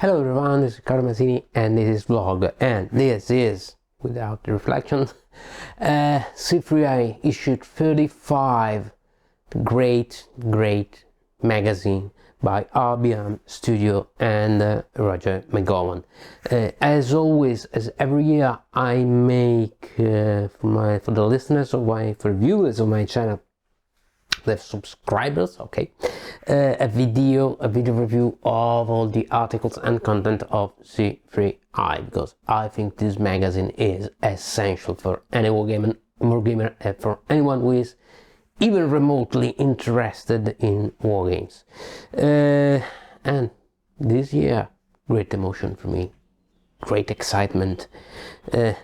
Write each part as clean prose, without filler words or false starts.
Hello everyone, this is Riccardo Mazzini and this is Vlog, and this is, without reflection, C3i issued 35, great magazine by RBM Studio and Roger McGowan. As always, as every year, I make for the listeners of for viewers of my channel, the subscribers, okay, a video review of all the articles and content of C3i, because I think this magazine is essential for any wargamer and for anyone who is even remotely interested in wargames. And this year, great emotion for me, great excitement. There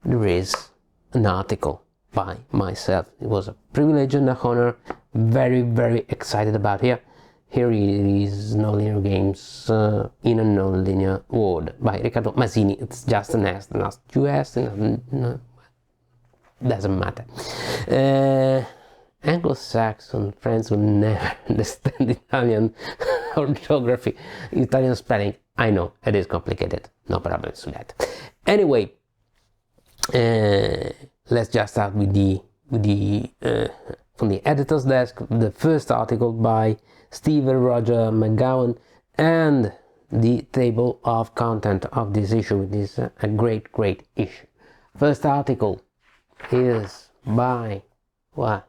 is an article by myself. It was a privilege and an honor. Very excited about here it is non-linear games in a non-linear world by Riccardo Mazzini. It's just an S, not two S, no, doesn't matter. Anglo-Saxon friends will never understand Italian orthography, Italian spelling. I know it is complicated, no problems with that. Anyway, let's just start with the from the editor's desk, the first article by Steve Roger McGowan, and the table of content of this issue, which is a great issue. First article is by, well,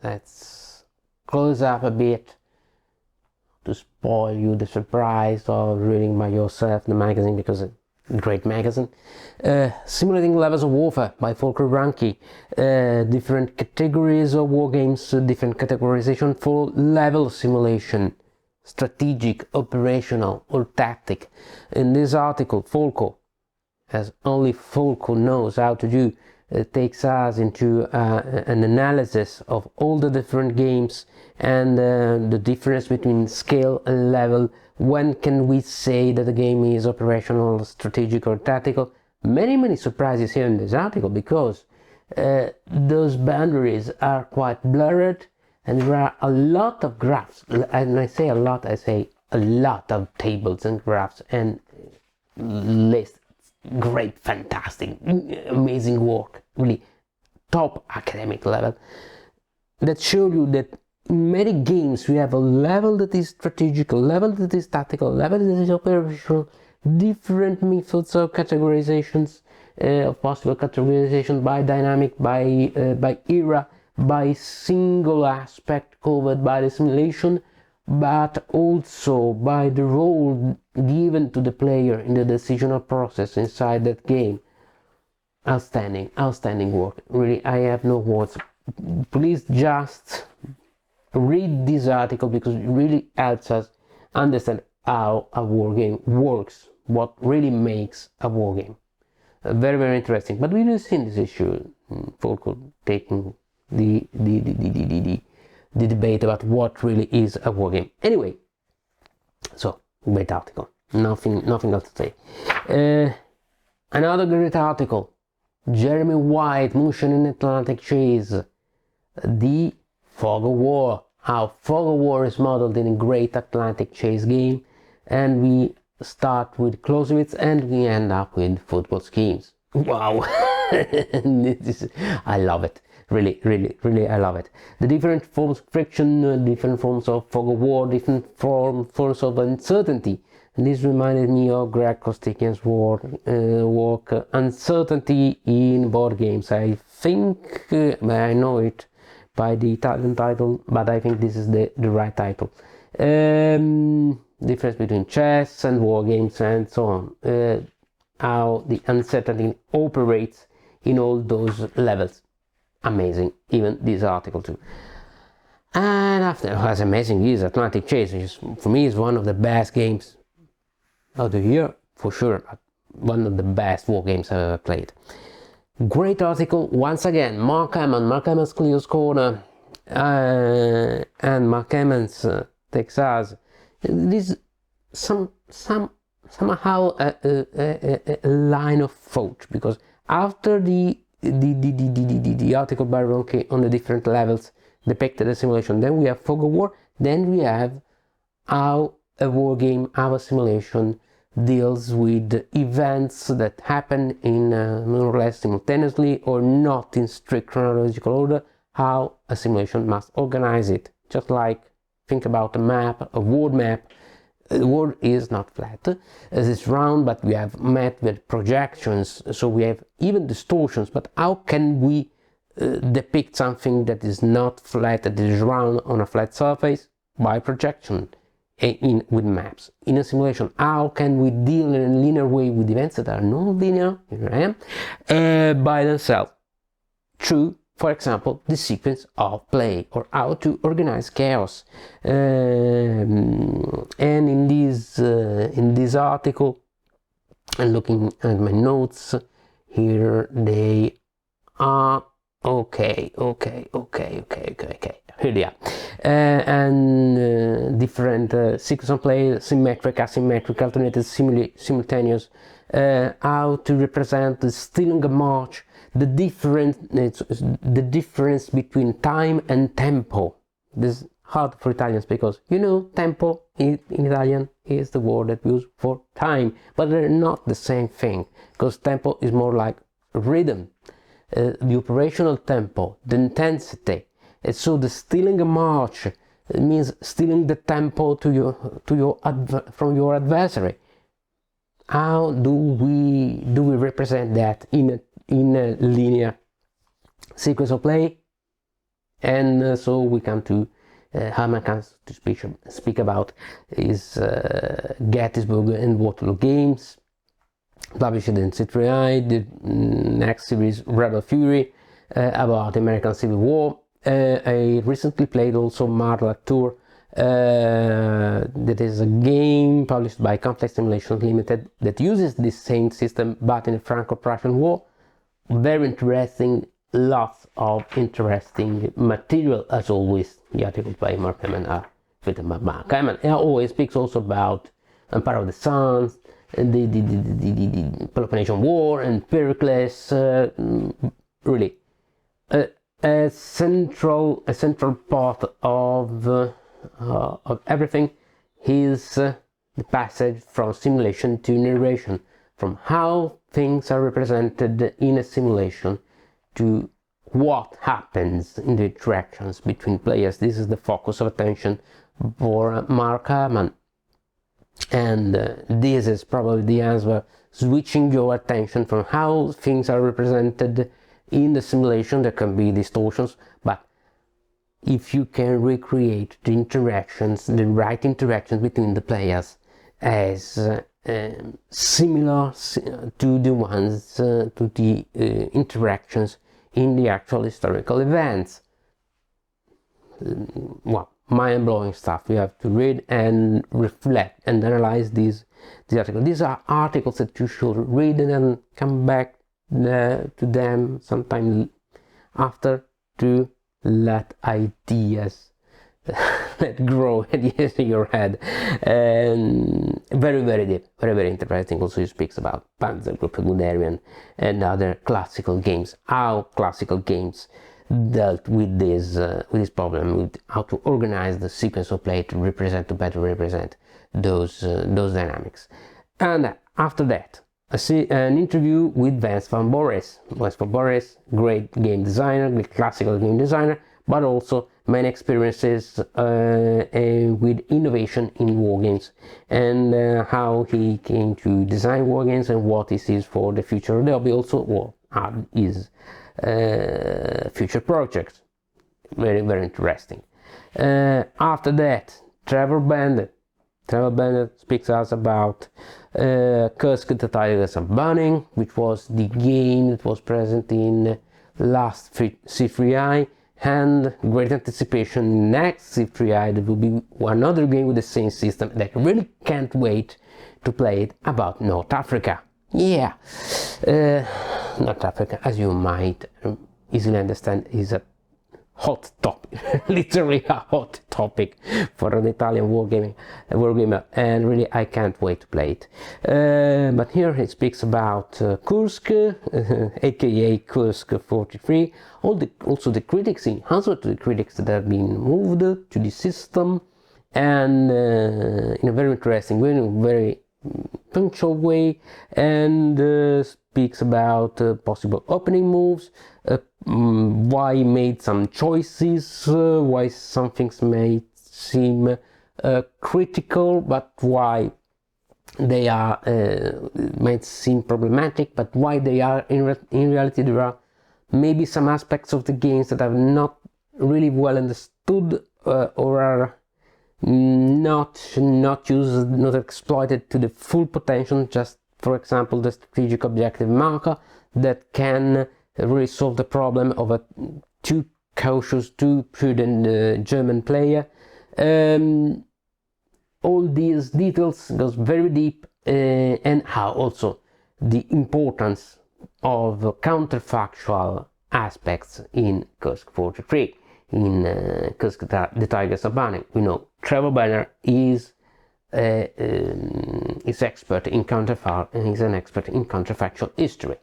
let's close up a bit to spoil you the surprise of reading by yourself the magazine, because it's a great magazine. Simulating Levels of Warfare by Volker Ranke. Different categories of war games, different categorization for level simulation, strategic, operational, or tactic. In this article, Volker, as only Volker knows how to do, takes us into an analysis of all the different games and the difference between scale and level. When can we say that the game is operational, strategic, or tactical? Many surprises here in this article, because those boundaries are quite blurred, and there are a lot of graphs. And I say a lot, I say a lot of tables and graphs and lists. Great, fantastic, amazing work, really top academic level, that show you that in many games we have a level that is strategic, a level that is tactical, a level that is operational, different methods of categorizations, of possible categorization by dynamic, by era, by single aspect covered by the simulation, but also by the role given to the player in the decisional process inside that game. Outstanding work. Really, I have no words. Please just read this article, because it really helps us understand how a war game works, what really makes a war game. Very interesting. But we will see in this issue Volker taking the debate about what really is a war game. Anyway, so great article. Nothing else to say. Another great article. Jeremy White, Motion in Atlantic Chase. The Fog of War. How Fog of War is modeled in a great Atlantic Chase game, and we start with Clausewitz and we end up with football schemes. Wow! I love it. Really, I love it. The different forms of friction, different forms of fog of war, different forms of uncertainty. And this reminded me of Greg Kostikian's work, Uncertainty in Board Games. I think, I know it by the Italian title, but I think this is the right title. Difference between chess and war games and so on. How the uncertainty operates in all those levels. Amazing, even this article too. And after, as amazing is Atlantic Chase, which for me is one of the best games of the year, for sure, but one of the best war games I've ever played. Great article, once again, Mark Hammond's Cleo's Corner, and Mark Hammond's takes us this somehow a line of thought, because after the article by Ronke on the different levels depicted the simulation, then we have Fog of War, then we have how a war game, how a simulation deals with events that happen in more or less simultaneously or not in strict chronological order, how a simulation must organize it. Just like, think about a map, a world map. The world is not flat, as it's round, but we have map with projections, so we have even distortions. But how can we depict something that is not flat, that is round on a flat surface? By projection with maps. In a simulation, how can we deal in a linear way with events that are non-linear, here I am, by themselves, through, for example, the sequence of play, or how to organize chaos. And in this article, and looking at my notes here, they are okay. Here they are. And different sequence of play, symmetric, asymmetric, alternative, simultaneous, how to represent the stealing a march, the difference between time and tempo. This is hard for Italians because, you know, tempo in Italian is the word that we use for time, but they're not the same thing, because tempo is more like rhythm, the operational tempo, the intensity. And so the stealing a march means stealing the tempo from your adversary. How do we represent that in a linear sequence of play? And so we come to Herman comes to speak about is Gettysburg and Waterloo games, published in C3i. The next series, Red of Fury, about the American Civil War. I recently played also Marla Tour, that is a game published by Complex Simulations Limited that uses this same system but in the Franco-Prussian War. Very interesting, lots of interesting material as always. The articles by Mark Hammond are written by Mark Hammond. He always speaks also about Empire of the Sun, the Peloponnesian War, and Pericles. Really. A central part of everything is the passage from simulation to narration, from how things are represented in a simulation to what happens in the interactions between players. This is the focus of attention for Mark Herman, and this is probably the answer, switching your attention from how things are represented in the simulation. There can be distortions, but if you can recreate the interactions, the right interactions between the players as similar to the ones, to the interactions in the actual historical events, well, mind-blowing stuff. You have to read and reflect and analyze these articles. These are articles that you should read and then come back to them sometime after to let ideas that grow in your head. And very deep, very interesting. Also, he speaks about Panzer Group, Guderian, and other classical games. How classical games dealt with this problem, with how to organize the sequence of play to better represent those dynamics. And after that, an interview with Vance van Boris. Vance van Boris, great game designer, great classical game designer, but also many experiences with innovation in wargames, and how he came to design wargames and what he sees for the future. There'll be also what is future projects. Very interesting. After that, Trevor Bandit. Trevor Bandit speaks us about Kursk, the Tigers are Burning, which was the game that was present in last C3i, and great anticipation next C3i. There will be another game with the same system that I really can't wait to play it, about North Africa. Yeah, North Africa, as you might easily understand, is a hot topic, literally a hot topic for an Italian wargamer, and really I can't wait to play it. But here he speaks about Kursk, aka Kursk 43, also the critics, in answer to the critics that have been moved to the system, and in a very interesting way, very punctual way, and speaks about possible opening moves, why he made some choices, why some things may seem critical, but why they are might seem problematic, but why they are in reality. There are maybe some aspects of the games that are not really well understood, or are not used, not exploited to the full potential. Just for example, the strategic objective marker that can really solve the problem of a too cautious, too prudent German player. All these details goes very deep, and how also the importance of counterfactual aspects in Kursk 43, in Kursk the Tigers are Burning. We know Trevor Banner is expert in counterfactual, and he's an expert in counterfactual history.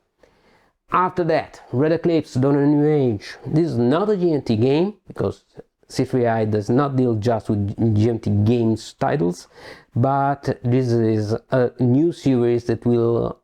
After that, Red Eclipse, Dawn of a New Age. This is not a GMT game, because C3i does not deal just with GMT games titles, but this is a new series that will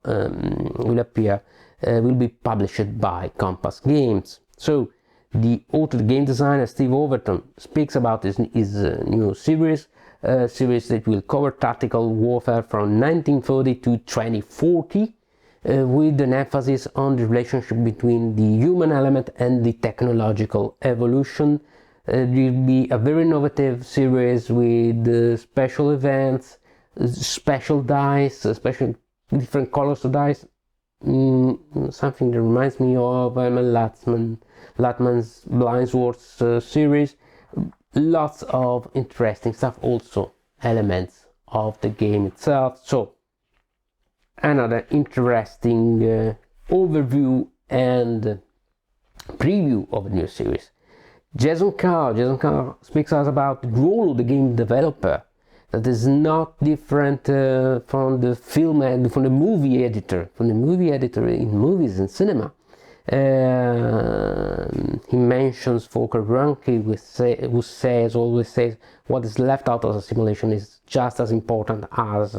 be published by Compass Games. So the author, the game designer Steve Overton, speaks about his new series, a series that will cover tactical warfare from 1930 to 2040, with an emphasis on the relationship between the human element and the technological evolution. It will be a very innovative series with special events, special dice, special different colors of dice. Something that reminds me of Latman's Blind Swords series. Lots of interesting stuff, also elements of the game itself. So another interesting overview and preview of a new series. Jason Carr speaks us about the role of the game developer, that is not different from the film and from the movie editor in movies and cinema. He mentions Volker Ranke, who always says what is left out of a simulation is just as important as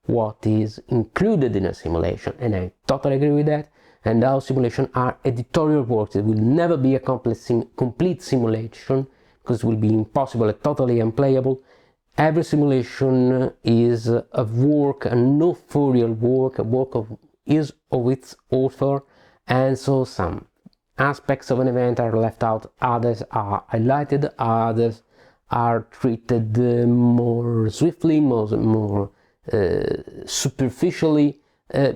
what is included in a simulation, and I totally agree with that. And our simulations are editorial works. It will never be a complete simulation, because it will be impossible and totally unplayable. Every simulation is a work, an authorial work, a work of its author, and so some aspects of an event are left out, others are highlighted, others are treated more swiftly, more superficially,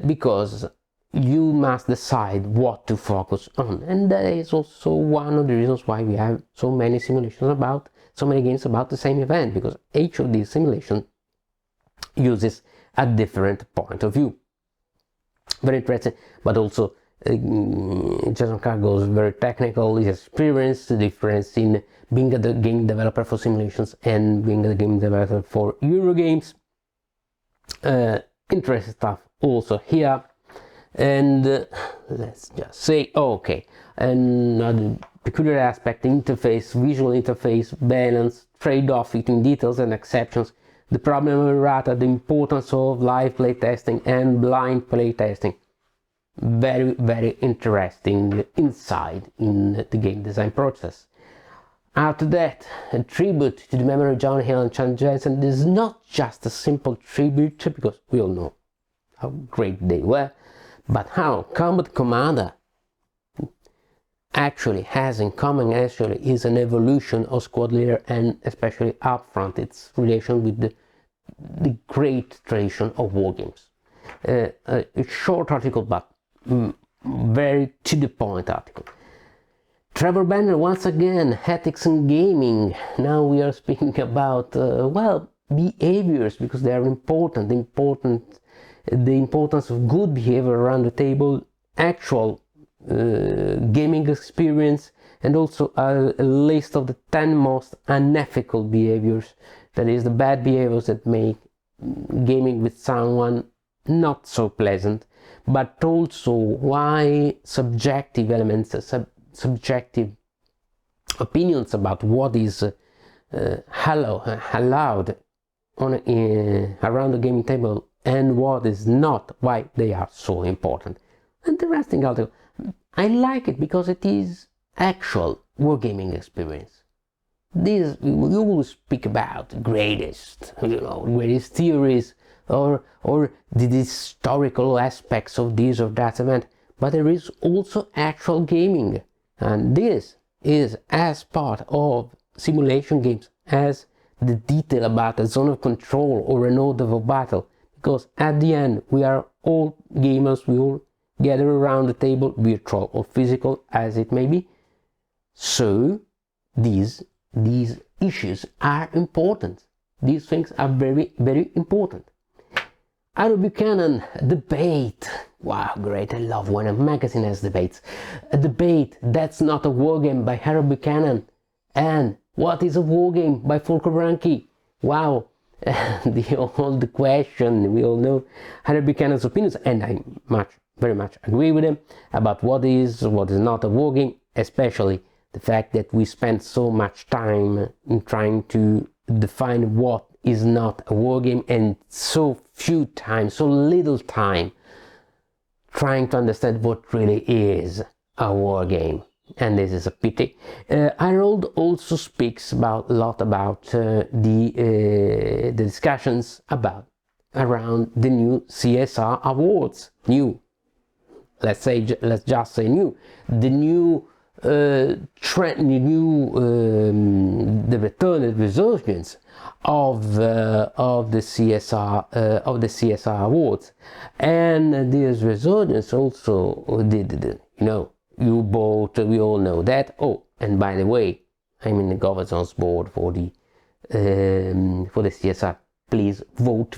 because you must decide what to focus on. And that is also one of the reasons why we have so many simulations about, so many games about the same event, because each of these simulations uses a different point of view. Very interesting, but also Jason Carr goes very technical. His experience, the difference in being a game developer for simulations and being a game developer for Eurogames. Interesting stuff also here. And let's just say, okay, another peculiar aspect: interface, visual interface, balance, trade-off between details and exceptions, the problem of errata, the importance of live playtesting and blind playtesting. Very, very interesting insight in the game design process. After that, a tribute to the memory of John Hill and Chan Jensen. This is not just a simple tribute, because we all know how great they were, but how Combat Commander actually has in common, actually is an evolution of Squad Leader, and especially upfront its relation with the great tradition of wargames. A short article, but very to the point article. Trevor Banner once again, ethics in gaming. Now we are speaking about behaviors, because they are important. The importance of good behavior around the table, actual gaming experience, and also a list of the 10 most unethical behaviors, that is, the bad behaviors that make gaming with someone not so pleasant, but also why subjective elements, subjective opinions about what is allowed around the gaming table and what is not, why they are so important. Interesting article. I like it because it is actual wargaming experience. This, you will speak about greatest, greatest theories or the historical aspects of this or that event, but there is also actual gaming, and this is as part of simulation games as the detail about a zone of control or a node of a battle, because at the end we are all gamers, we all gather around the table, virtual or physical as it may be. So these issues are important. These things are very, very important. Aaron Buchanan debate. Wow, great! I love when a magazine has debates. A debate that's not a wargame by Harold Buchanan, and what is a wargame by Volker Ranke. Wow, the old question. We all know Harold Buchanan's opinions, and I very much agree with him about what is not a wargame, especially the fact that we spend so much time in trying to define what is not a wargame, and so little time trying to understand what really is a wargame, and this is a pity. Harold also speaks a lot about the discussions around the new CSR awards. Let's just say new. The new trend, the return and resurgence of the CSR awards, and this resurgence also did U-boat. We all know that. Oh, and by the way, I'm in the governance board for the CSR. Please vote.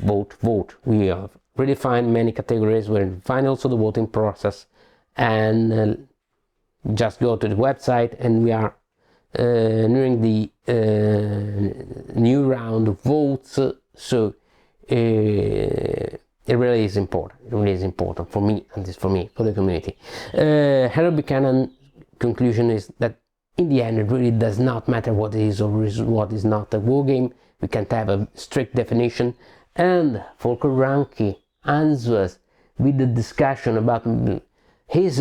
We have redefined many categories. We're redefined also the voting process, and just go to the website, and we are nearing the new round of votes. So it really is important. It really is important for me, and for the community. Harold Buchanan's conclusion is that in the end, it really does not matter what is or what is not a wargame. We can't have a strict definition. And Volker Ranke answers with the discussion about his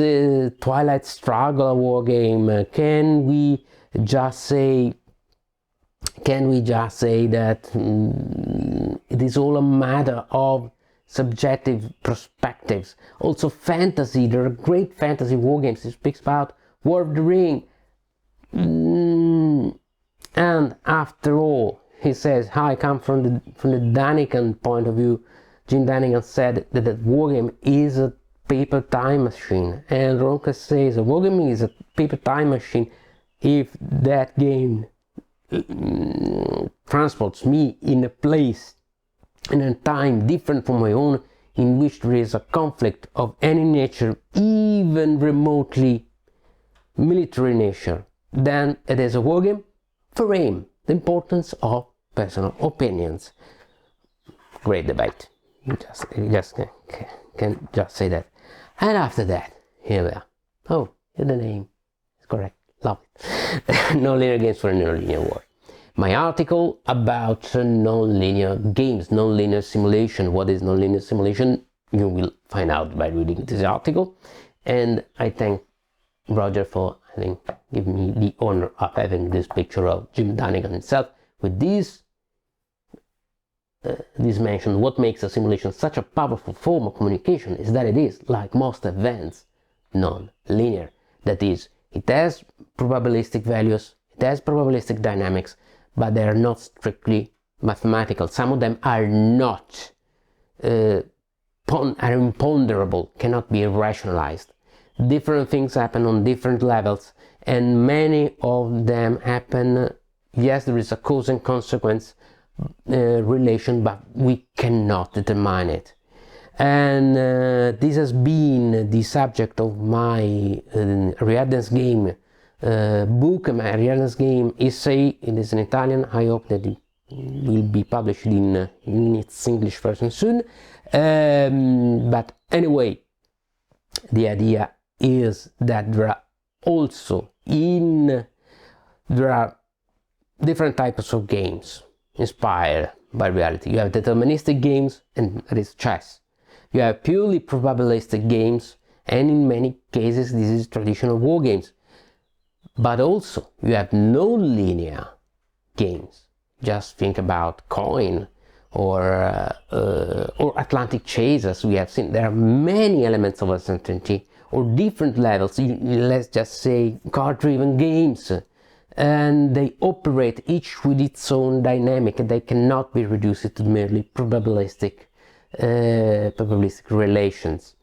Twilight Struggle wargame. Can we just say that it is all a matter of subjective perspectives? Also fantasy, there are great fantasy wargames. He speaks about War of the Ring, and after all, he says, I come from the Daniken point of view. Jim Daniken said that a wargame is a paper time machine, and Ronke says a wargame is a paper time machine if that game transports me in a place and a time different from my own, in which there is a conflict of any nature, even remotely military nature. Then it is a wargame. For him, the importance of personal opinions. Great debate. Just can just say that. And after that, here we are. Oh, the name is correct. Love it. Non-linear games for a non-linear world. My article about non-linear games, non-linear simulation. What is non-linear simulation? You will find out by reading this article. And I thank Roger for giving me the honor of having this picture of Jim Daniken himself with this mention. What makes a simulation such a powerful form of communication is that it is, like most events, non-linear. That is, it has probabilistic values, it has probabilistic dynamics, but they are not strictly mathematical. Some of them are not imponderable, cannot be rationalized. Different things happen on different levels, and many of them happen. Yes, there is a cause and consequence relation, but we cannot determine it. And this has been the subject of my Ariadne's game book, my Ariadne's game essay. It is in Italian. I hope that it will be published in its English version soon. But anyway, the idea is that there are different types of games inspired by reality. You have deterministic games, and that is chess. You have purely probabilistic games, and in many cases this is traditional war games. But also you have non-linear games. Just think about Coin or Atlantic Chase, as we have seen. There are many elements of uncertainty or different levels. Let's just say card-driven games, and they operate each with its own dynamic, and they cannot be reduced to merely probabilistic relations.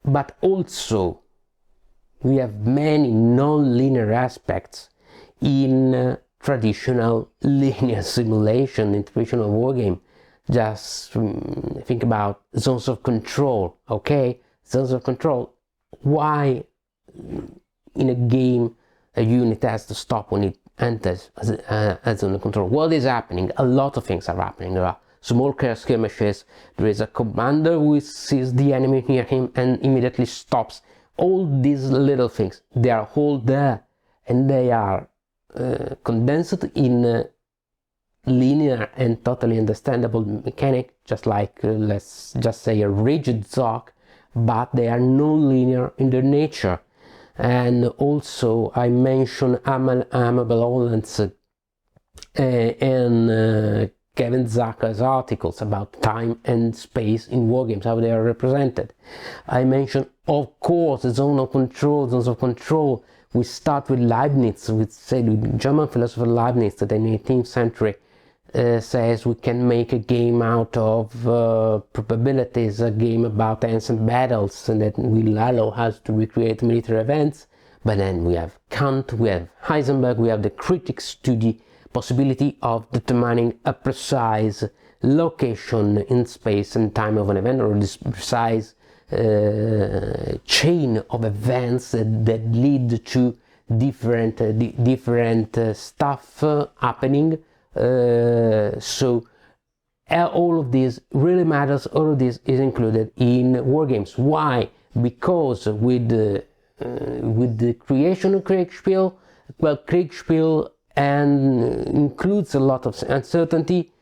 But also we have many non-linear aspects in traditional linear simulation, in traditional wargame. Just think about zones of control, okay? Zones of control. Why in a game a unit has to stop when it enters a zone of control? What is happening? A lot of things are happening. There are small skirmishes, there is a commander who sees the enemy near him and immediately stops. All these little things, they are all there, and they are condensed in a linear and totally understandable mechanic, just like let's just say a rigid Zoc, but they are non-linear in their nature. And also I mentioned Amable Holland's and Kevin Zucker's articles about time and space in wargames, how they are represented. I mentioned, of course, the zones of control. We start with Leibniz. We said with German philosopher Leibniz that in the 18th century says we can make a game out of probabilities, a game about ancient battles, and that will allow us to recreate military events. But then we have Kant, we have Heisenberg, we have the critics to the possibility of determining a precise location in space and time of an event, or this precise chain of events that lead to different stuff happening. So all of this really matters. All of this is included in wargames. Why? Because with the creation of Kriegspiel, well, Kriegspiel and includes a lot of uncertainty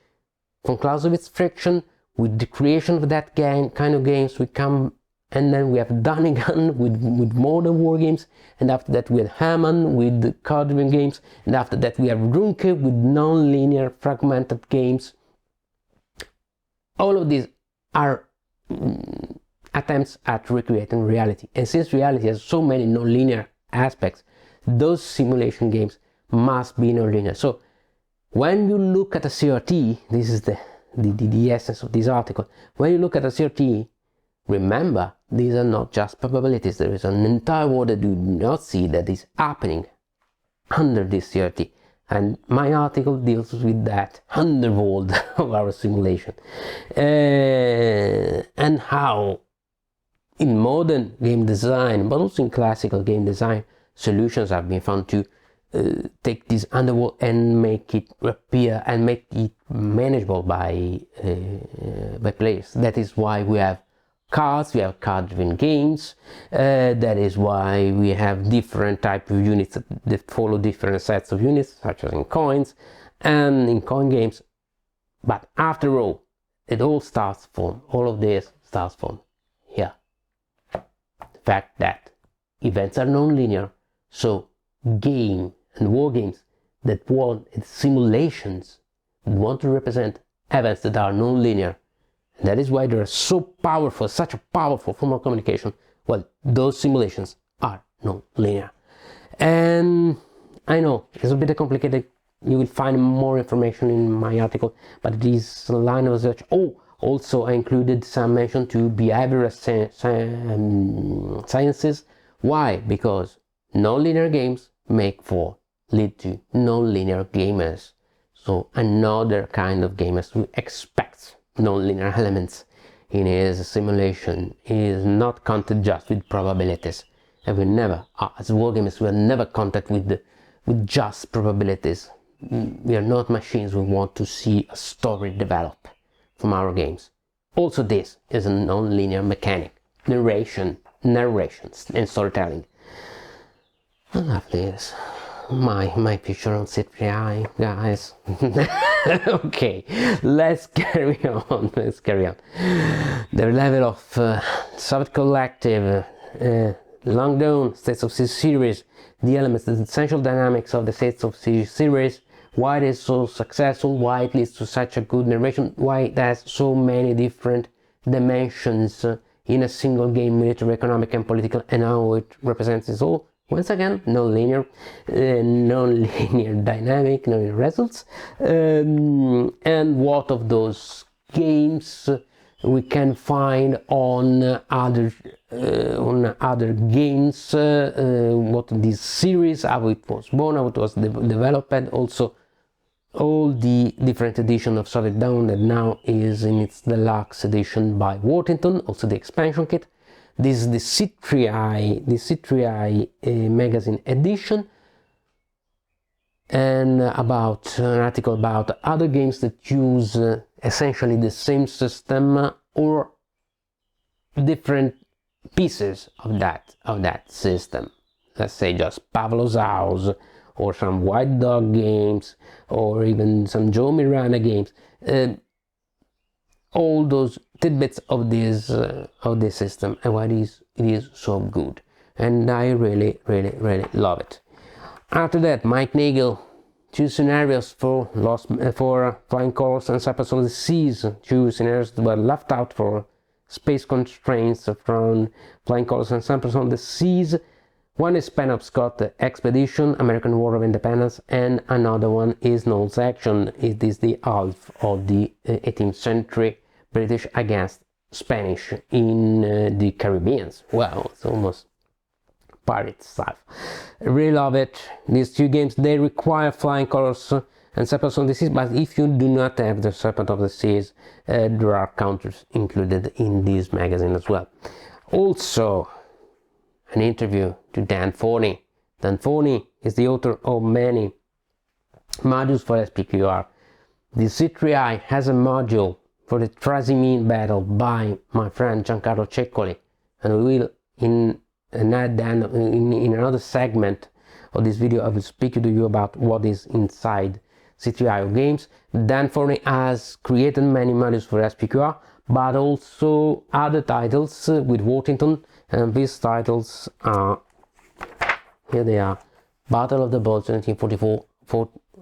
from Clausewitz friction. With the creation of that kind of games, we come, and then we have Dunnigan with modern war games, and after that we have Hamann with the card-driven games, and after that we have Runke with non-linear fragmented games. All of these are attempts at recreating reality, and since reality has so many non-linear aspects, those simulation games must be non-linear. So when you look at a CRT, this is the essence of this article. When you look at a CRT, remember, these are not just probabilities. There is an entire world that you do not see that is happening under this CRT. And my article deals with that underworld of our simulation. And how in modern game design, but also in classical game design, solutions have been found to take this underworld and make it appear and make it manageable by players. That is why we have cards, we have card-driven games. That is why we have different type of units that follow different sets of units, such as in coins and in coin games. But after all, it all starts from, all of this starts from here. The fact that events are non-linear, so game and war games that want simulations want to represent events that are non-linear. And that is why they are so powerful, such a powerful form of communication. Well, those simulations are non-linear. And I know it's a bit complicated. You will find more information in my article, but it is a line of research. Oh, also I included some mention to behavioral sciences. Why? Because non-linear games lead to non-linear gamers. So another kind of gamers who expects non-linear elements in his simulation is not counted just with probabilities. And we never, as wargamers, we are never content with just probabilities. We are not machines. We want to see a story develop from our games. Also, this is a non-linear mechanic: narrations, and storytelling. I love this. my picture on C3i, guys. Okay, let's carry on. The level of Soviet Collective, long down States of Siege series, the elements, the essential dynamics of the States of Siege series, why it is so successful, why it leads to such a good narration, why it has so many different dimensions in a single game, military, economic and political, and how it represents it all. Once again, non-linear dynamic, non-linear results, and what of those games we can find on other games, what this series, how it was born, how it was developed, also all the different edition of Soviet Dawn that now is in its deluxe edition by Worthington, also the expansion kit. This is the C3i magazine edition, and about an article about other games that use essentially the same system or different pieces of that system. Let's say just Pavlov's House, or some White Dog games, or even some Joe Miranda games. All those tidbits of this system, and why it is so good, and I really love it. After that, Mike Nagel, 2 scenarios for Flying Colors and Cypress on the Seas. 2 scenarios that were left out for space constraints from Flying Colors and Cypress on the Seas. One is Penobscot Expedition, American War of Independence, and another one is Knowles Action. It is the half of the 18th century British against Spanish in the Caribbean. Well, it's almost pirate stuff. I really love it. These 2 games, they require Flying Colors and Serpent of the Seas, but if you do not have the Serpent of the Seas, there are counters included in this magazine as well. Also, an interview to Dan Forney. Dan Forney is the author of many modules for SPQR. The C3i has a module for the Trasimene battle by my friend Giancarlo Ceccoli, and we will in another segment of this video I will speak to you about what is inside C3i games. Dan Forney has created many modules for SPQR, but also other titles with Worthington, and these titles are, here they are: Battle of the Bulge 1944,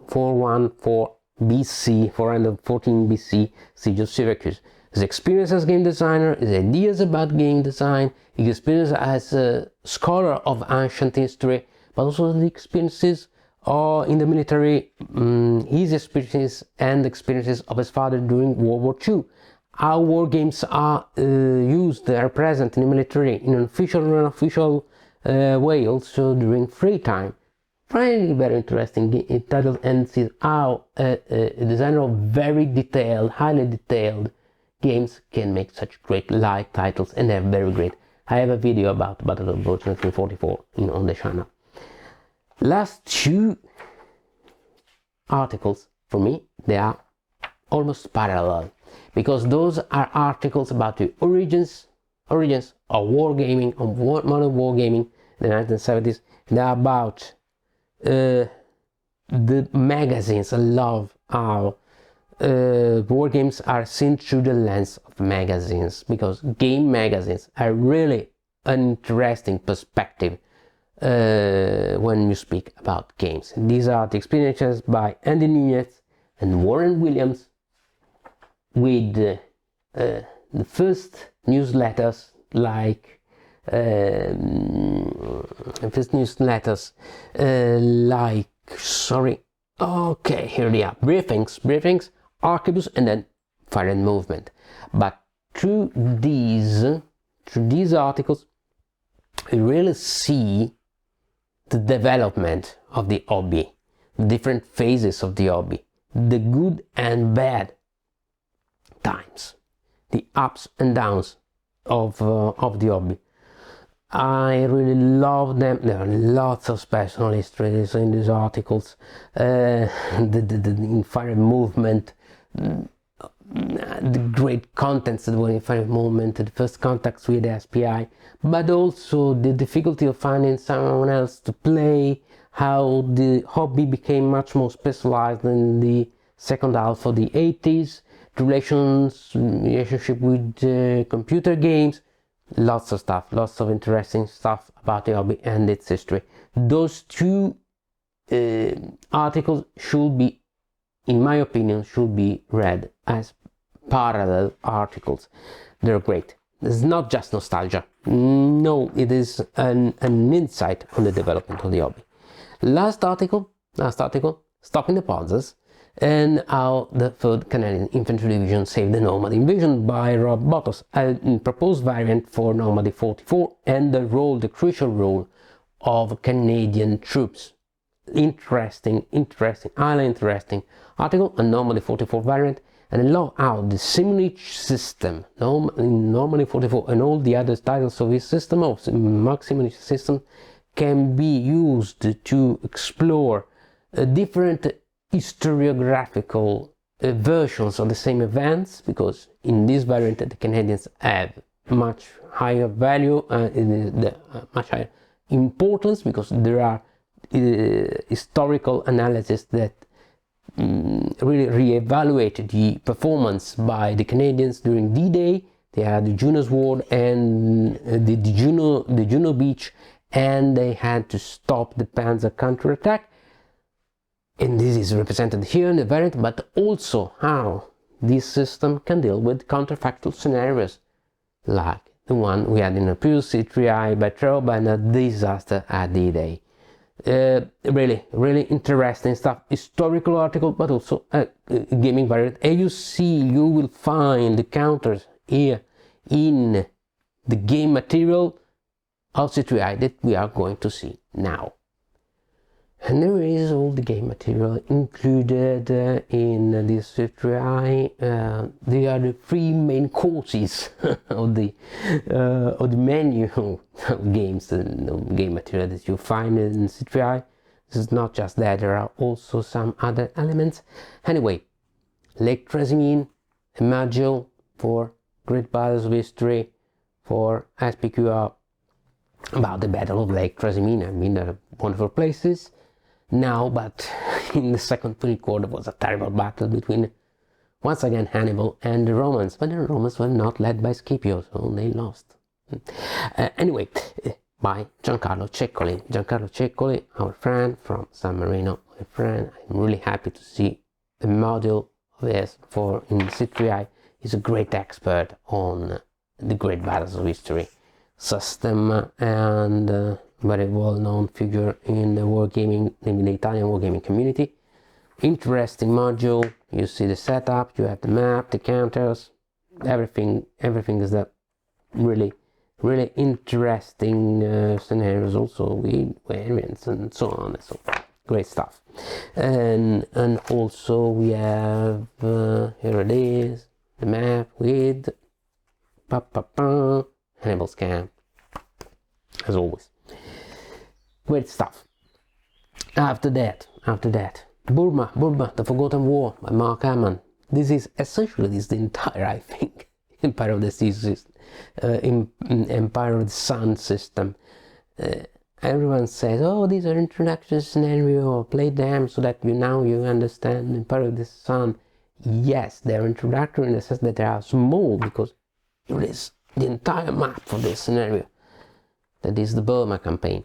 414 BC, 414 BC, Siege of Syracuse. His experience as game designer, his ideas about game design, his experience as a scholar of ancient history, but also the experiences in the military, his experiences and experiences of his father during World War II. How war games are are present in the military in an official and unofficial way, also during free time. Really very interesting title, and see how a designer of very detailed, highly detailed games can make such great live titles, and they're very great. I have a video about Battle of the Bulge 1944 on the channel. Last 2 articles for me, they are almost parallel, because those are articles about the origins of wargaming, of modern wargaming in the 1970s. They're about the magazines. I love how war games are seen through the lens of magazines, because game magazines are really an interesting perspective when you speak about games. These are the experiences by Andy Nunez and Warren Williams, with the first newsletters like okay, here they are: briefings, arquebus, and then Fire and Movement. But through these articles, you really see the development of the hobby, the different phases of the hobby, the good and bad times, the ups and downs of the hobby. I really love them. There are lots of special histories in these articles. In Fire and Movement, the great contents that were in Fire and Movement, the first contacts with the SPI, but also the difficulty of finding someone else to play, how the hobby became much more specialized in the second half of the 80s, the relationship with computer games, lots of stuff, lots of interesting stuff about the hobby and its history. Those two articles should be, in my opinion, should be read as parallel articles. They're great. It's not just nostalgia. No, it is an insight on the development of the hobby. Last article, Stopping the Panzers, and how the 3rd Canadian Infantry Division saved the Normandy invasion by Rob Bottos, a proposed variant for Normandy 44, and the crucial role of Canadian troops. Interesting, highly interesting article, a Normandy 44 variant, and how the simulation system, Normandy 44 and all the other titles of this system, of mock simulation system, can be used to explore different historiographical versions of the same events, because in this variant the Canadians have much higher value, much higher importance, because there are historical analysis that really re-evaluated the performance by the Canadians during D-Day. They had the Juno Sword and the Juno Beach, and they had to stop the Panzer counterattack. And this is represented here in the variant, but also how this system can deal with counterfactual scenarios, like the one we had in the previous C3i by Troba and a disaster at D-Day. Really interesting stuff, historical article, but also a gaming variant. And you will find the counters here in the game material of C3i that we are going to see now. And there is all the game material included in this C3i. They are the 3 main courses of the menu of games and game material that you find in C3i. This is not just that, there are also some other elements. Anyway, Lake Trasimene, a module for Great Battles of History, for SPQR, about the Battle of Lake Trasimene. I mean, they're wonderful places now, but in the Second Punic War there was a terrible battle between, once again, Hannibal and the Romans, but the Romans were not led by Scipio, so they lost. Anyway, by Giancarlo Ceccoli. Giancarlo Ceccoli, our friend from San Marino, my friend. I'm really happy to see a module of this in C3i. He's a great expert on the Great Battles of History system, and very well-known figure in the wargaming, in the Italian wargaming community. Interesting module. You see the setup, you have the map, the counters, everything is that really interesting scenarios, also with variants and so on and so forth. Great stuff. And also we have here it is, the map with Hannibal's camp, as always. Great stuff. After that, Burma, the Forgotten War by Mark Hammond. This is the entire, I think, Empire of the Seas, Empire of the Sun system. Everyone says, oh, these are introduction scenario, play them so that you understand Empire of the Sun. Yes, they're introductory in the sense that they are small, because it is the entire map for this scenario. That is the Burma campaign.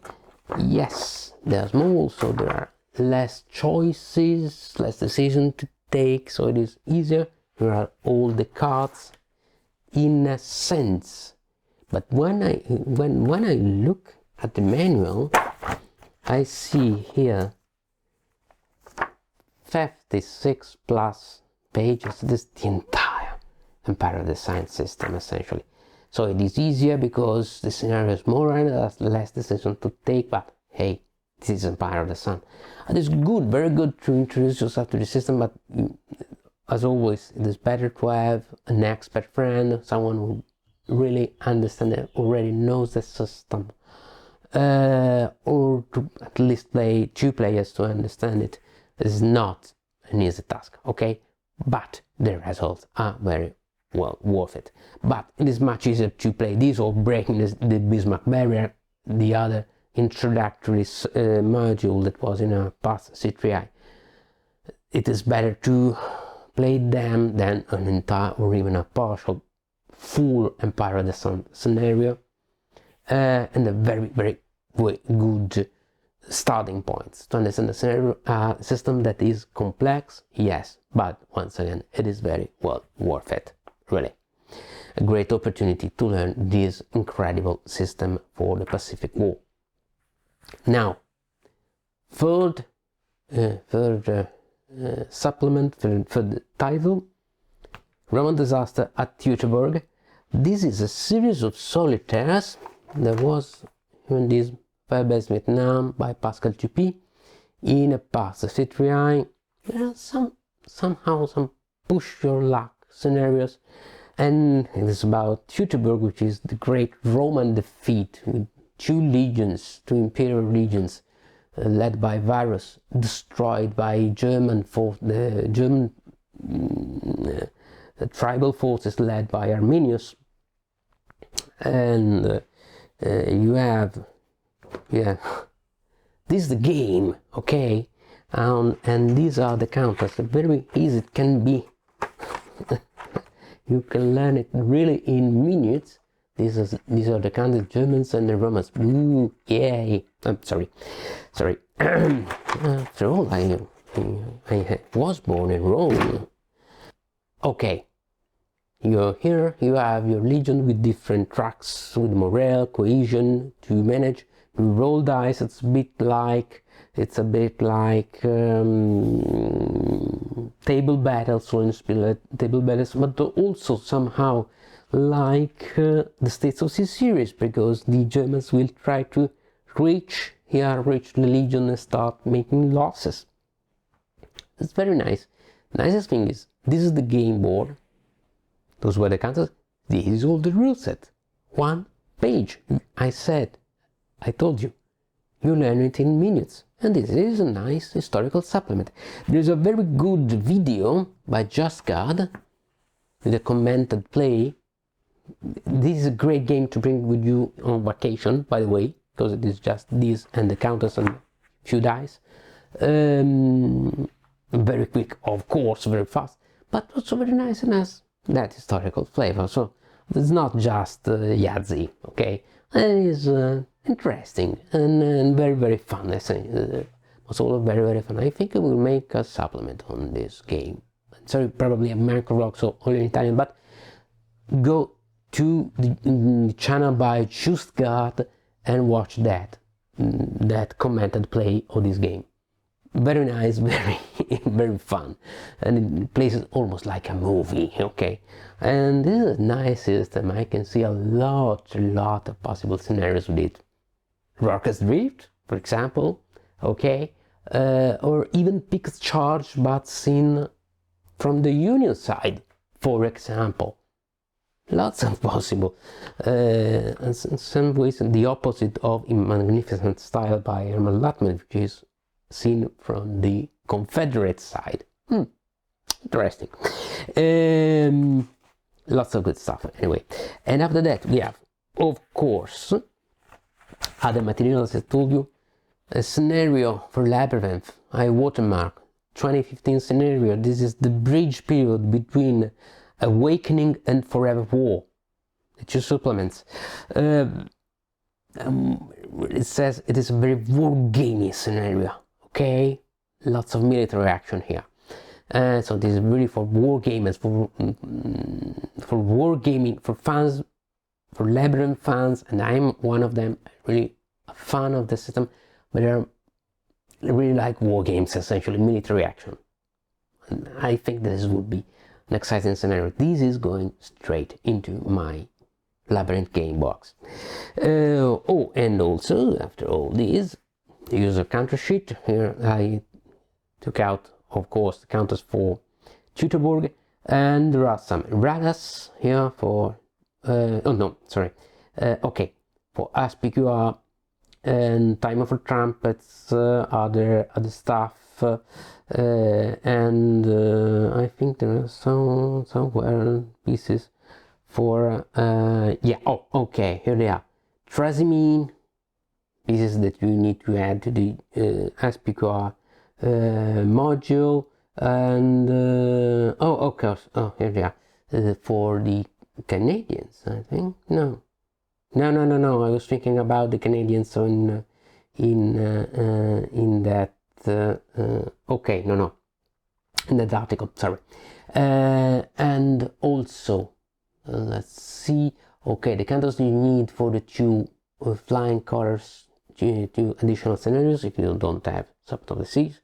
Yes, they are small, so there are less choices, less decision to take, so it is easier. There are all the cards in a sense. But when I look at the manual, I see here 56 plus pages. This is the entire Empire of the Sun system, essentially. So it is easier because the scenario is more and less decision to take, but hey, this is Empire of the Sun. It is good, very good to introduce yourself to the system, but as always, it is better to have an expert friend, someone who really understands it, already knows the system, or to at least play 2 players to understand it. It is not an easy task, okay? But the results are very well worth it. But it is much easier to play this or breaking the Bismarck barrier. The other introductory module that was in a past C3i. It is better to play them than an entire or even a partial full Empire of the Sun scenario, and a very good starting points to understand the scenario system that is complex, yes, but once again it is very well worth it, really. A great opportunity to learn this incredible system for the Pacific War. Now, third supplement for the title, Roman Disaster at Teutoburg. This is a series of solitaires. There was even this Fire-Based Vietnam by Pascal Tupi in a past C3i. There are somehow some push your luck scenarios, and it is about Teutoburg, which is the great Roman defeat with two imperial legions led by Varus, destroyed by the German tribal forces led by Arminius, and you have, yeah, this is the game, okay, and these are the counters. Very easy it can be. You can learn it really in minutes. These are the countries, Germans and the Romans. Ooh, yay! I'm sorry. After all, I was born in Rome. Okay, you're here. You have your legion with different tracks, with morale, cohesion to manage. You roll dice. It's a bit like table battles, or table battles, but also somehow like the States of C series, because the Germans will try to reach the legion and start making losses. It's very nice. Nicest thing is, this is the game board. Those were the counters. This is all the rule set. One page. I told you, you learn it in minutes. And this is a nice historical supplement. There's a very good video by Just God with a commented play. This is a great game to bring with you on vacation, by the way, because it is just this and the counters and few dice. Very quick, of course, very fast, but also very nice and has that historical flavor. So it's not just Yahtzee, okay? It is interesting and very fun. I say it's all very fun. I think I will make a supplement on this game. Sorry, probably a macro vlog, so only in Italian, but go to the channel by Just God and watch that commented play of this game. Very nice, very fun, and it plays almost like a movie, okay? And this is a nice system. I can see a lot of possible scenarios with it. Rorke's Drift, for example, okay? Or even Pickett's Charge, but seen from the Union side, for example. Lots of possible. In some ways, the opposite of In Magnificent Style by Herman Luttman, which is seen from the Confederate side. Interesting. Lots of good stuff anyway. And after that we have, of course, other materials. I told you, a scenario for Labyrinth. I watermark 2015 scenario. This is the bridge period between Awakening and Forever War. The two supplements. It says it is a very wargaming scenario. Okay, lots of military action here. So this is really for war gamers, for wargaming, for fans, for Labyrinth fans, and I'm one of them. Really a fan of the system, but I really like war games, essentially military action. And I think this would be an exciting scenario. This is going straight into my Labyrinth game box. Oh, and also after all this, the user counter sheet. Here I took out, of course, the counters for Teutoburg, and there are some erratas here for okay, for ASPQR and Time of Trumpets, other stuff, and I think there are somewhere pieces for yeah, oh, okay, here they are. Trasimene, pieces that you need to add to the SPQR module, and oh, of course, oh, here they are, for the Canadians, I think. No, I was thinking about the Canadians in that okay, no, in that article, sorry. And also let's see, okay, the counters you need for the two flying colors, two additional scenarios if you don't have Serpent of the Seas,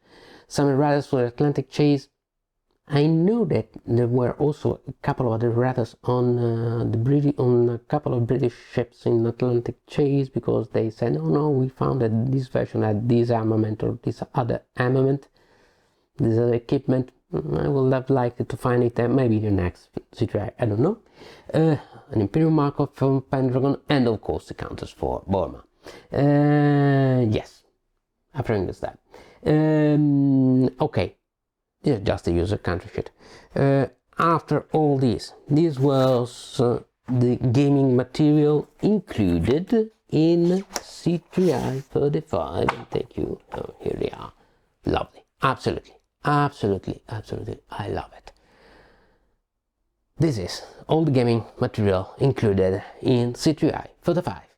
some erratas for Atlantic chase. I know that there were also a couple of other erratas on on a couple of British ships in Atlantic chase, because they said, no, we found that this version had this armament or this other armament, this other equipment. I would have liked to find it maybe the next C3i, I don't know. An Imperial Markov from Pendragon, and of course the counters for Burma. Yes, everything is that. Okay, it's just a user country sheet. After all this was the gaming material included in C3i 35. Thank you. Oh, here they are. Lovely. Absolutely, I love it. This is all the gaming material included in C3i 35.